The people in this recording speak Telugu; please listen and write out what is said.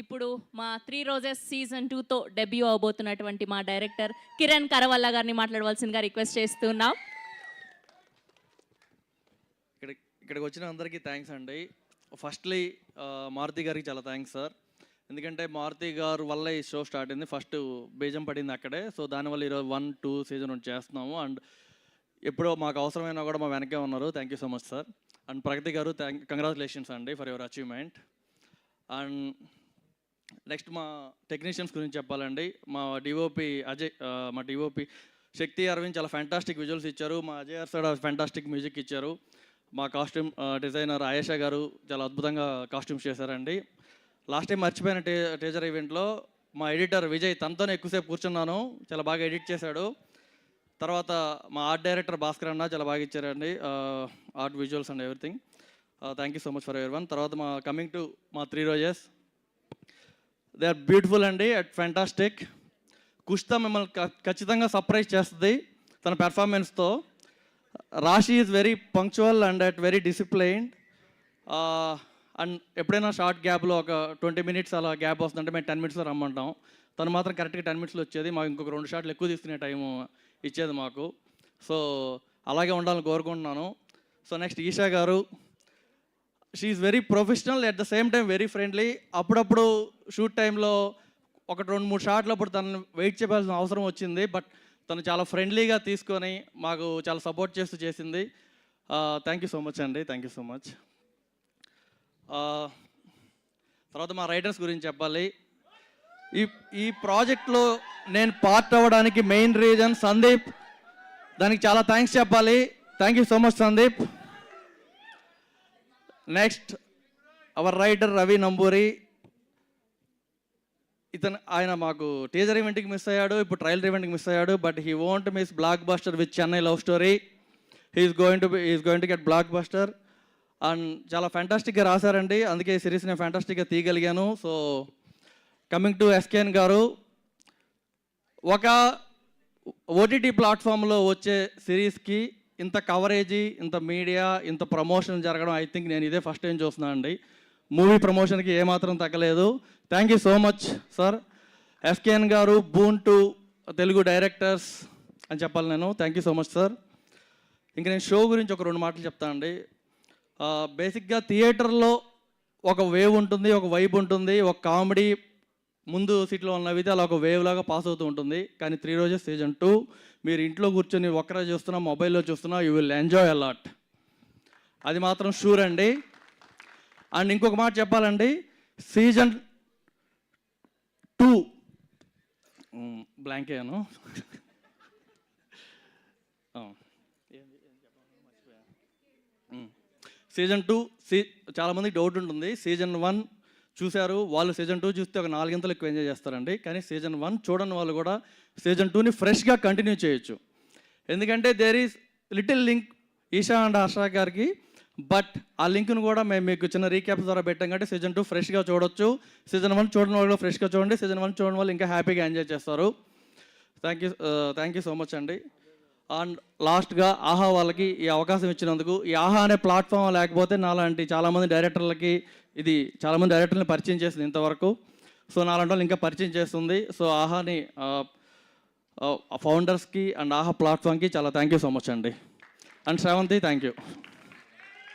ఇప్పుడు మా 3 రోజెస్ సీజన్ 2తో డెబ్యూ అవబోతున్నటువంటి మా డైరెక్టర్ కిరణ్ కరవల్ల గారిని మాట్లాడవలసిందిగా రిక్వెస్ట్ చేస్తున్నాం. ఇక్కడికి వచ్చిన అందరికీ థ్యాంక్స్ అండి. ఫస్ట్లీ మారుతి గారికి చాలా థ్యాంక్స్ సార్. ఎందుకంటే మారుతి గారు వల్ల ఈ షో స్టార్ట్ అయింది. ఫస్ట్ బీజం పడింది అక్కడే. సో దానివల్ల ఈరోజు 1, 2 సీజన్ చేస్తున్నాము. అండ్ ఎప్పుడో మాకు అవసరమైనా కూడా మా వెనకే ఉన్నారు. Thank you so much sir. And Pragati గారు కంగ్రాచులేషన్స్ అండి for your achievement. And next మా టెక్నీషియన్స్ గురించి చెప్పాలండి. మా డిఓపి అజయ్, మా డిఓపి శక్తి అరవింద్ చాలా ఫ్యాంటాస్టిక్ విజువల్స్ ఇచ్చారు. మా అజయ్ సార్ ఫ్యాంటాస్టిక్ మ్యూజిక్ ఇచ్చారు. మా కాస్ట్యూమ్ డిజైనర్ ఆయేషా గారు చాలా అద్భుతంగా కాస్ట్యూమ్స్ చేశారండి. లాస్ట్ టైం మర్చిపోయిన టీజర్ ఈవెంట్లో మా ఎడిటర్ విజయ్ తనతోనే ఎక్కువసేపు కూర్చున్నాను. చాలా బాగా ఎడిట్ చేశాడు. తర్వాత మా ఆర్ట్ డైరెక్టర్ భాస్కర్ అన్న చాలా బాగా ఇచ్చారండి art visuals and everything. Thank you so much for everyone. తర్వాత మా కమింగ్ టు మా 3 రోజెస్, దే ఆర్ బ్యూటిఫుల్ అండి అట్ ఫ్యాంటాస్టిక్. కుష్తా మిమ్మల్ని ఖచ్చితంగా సర్ప్రైజ్ చేస్తుంది తన పెర్ఫార్మెన్స్తో. రాశి is very punctual and at very disciplined. And ఎప్పుడైనా షార్ట్ గ్యాప్లో ఒక 20 minutes అలా గ్యాప్ వస్తుందంటే మేము 10 minutesలో రమ్మంటాం. తను మాత్రం కరెక్ట్గా 10 minutesలో వచ్చేది. మాకు ఇంకొక 2 షాట్లు ఎక్కువ తీసుకునే టైము ఇచ్చేది మాకు. సో అలాగే ఉండాలని కోరుకుంటున్నాను. సో నెక్స్ట్ ఈషా గారు, she is very professional at the same time very friendly. అప్పుడప్పుడు షూట్ టైంలో ఒక 2-3 షాట్లు అప్పుడు తను వెయిట్ చేయాల్సిన అవసరం వచ్చింది. బట్ తను చాలా ఫ్రెండ్లీగా తీసుకొని మాకు చాలా సపోర్ట్ చేస్తూ చేసింది. థ్యాంక్ యూ సో మచ్ అండి. Thank you so much. తర్వాత మా రైటర్స్ గురించి చెప్పాలి. ఈ ప్రాజెక్ట్లో నేను పార్ట్ అవ్వడానికి మెయిన్ రీజన్ సందీప్. దానికి చాలా థ్యాంక్స్ చెప్పాలి. Thank you so much Sandeep. Next our writer Ravi Namburi. ఆయన మాకు టీజర్ ఈవెంట్కి మిస్ అయ్యాడు, ఇప్పుడు ట్రయల్ ఈవెంట్కి మిస్ అయ్యాడు. But he won't miss blockbuster with Chennai love story. He's going to get blockbuster. And చాలా ఫ్యాంటాస్టిక్గా రాశారండి, అందుకే ఈ సిరీస్ నేను ఫ్యాంటాస్టిక్గా తీయగలిగాను. So coming to SKN garu, ఒక ఓటీటీ ప్లాట్ఫామ్లో వచ్చే సిరీస్కి ఇంత కవరేజీ, ఇంత మీడియా, ఇంత ప్రమోషన్ జరగడం ఐ థింక్ నేను ఇదే ఫస్ట్ టైం చూస్తున్నాను అండి. మూవీ ప్రమోషన్కి ఏమాత్రం తగ్గలేదు. Thank you so much sir. SKN గారు, బూన్ టు తెలుగు డైరెక్టర్స్ అని చెప్పాలి నేను. Thank you so much sir. ఇంక నేను షో గురించి ఒక 2 మాటలు చెప్తానండి. బేసిక్గా థియేటర్లో ఒక వేవ్ ఉంటుంది, ఒక వైబ్ ఉంటుంది, ఒక కామెడీ ముందు సీట్లో ఉన్న విధి అలా ఒక వేవ్ లాగా పాస్ అవుతూ ఉంటుంది. కానీ 3 రోజెస్ సీజన్ 2 మీరు ఇంట్లో కూర్చొని ఒక్కరే చూస్తున్నా, మొబైల్లో చూస్తున్నా, you will enjoy a lot. అది మాత్రం షూర్ అండి. అండ్ ఇంకొక మాట చెప్పాలండి, సీజన్ 2 బ్లాంక్ అయ్యాను. సీజన్ 2 చాలామందికి డౌట్ ఉంటుంది. సీజన్ 1 చూశారు వాళ్ళు, సీజన్ 2 చూస్తే ఒక 4 గంటలు ఎక్కువ ఎంజాయ్ చేస్తారండి. కానీ సీజన్ 1 చూడని వాళ్ళు కూడా సీజన్ 2ని ఫ్రెష్గా కంటిన్యూ చేయొచ్చు. ఎందుకంటే there is little link Esha and Harsha గారికి. బట్ ఆ లింక్ను కూడా మేము మీకు చిన్న రీక్యాప్స్ ద్వారా పెట్టాం కాబట్టి సీజన్ 2 ఫ్రెష్గా చూడొచ్చు. సీజన్ 1 చూడని వాళ్ళు ఫ్రెష్గా చూడండి. సీజన్ 1 చూడని వాళ్ళు ఇంకా హ్యాపీగా ఎంజాయ్ చేస్తారు. థ్యాంక్ యూ సో మచ్ అండి. అండ్ లాస్ట్గా ఆహా వాళ్ళకి ఈ అవకాశం ఇచ్చినందుకు. ఈ ఆహా అనే ప్లాట్ఫామ్ లేకపోతే నాలాంటి చాలామంది డైరెక్టర్లకి ఇది చాలామంది డైరెక్టర్ని పరిచయం చేసింది ఇంతవరకు. సో నాలాంటి వాళ్ళు ఇంకా పరిచయం చేస్తుంది. సో ఆహాని ఫౌండర్స్కి అండ్ ఆహా ప్లాట్ఫామ్కి చాలా థ్యాంక్ యూ సో మచ్ అండి. And Sravanthi, thank you.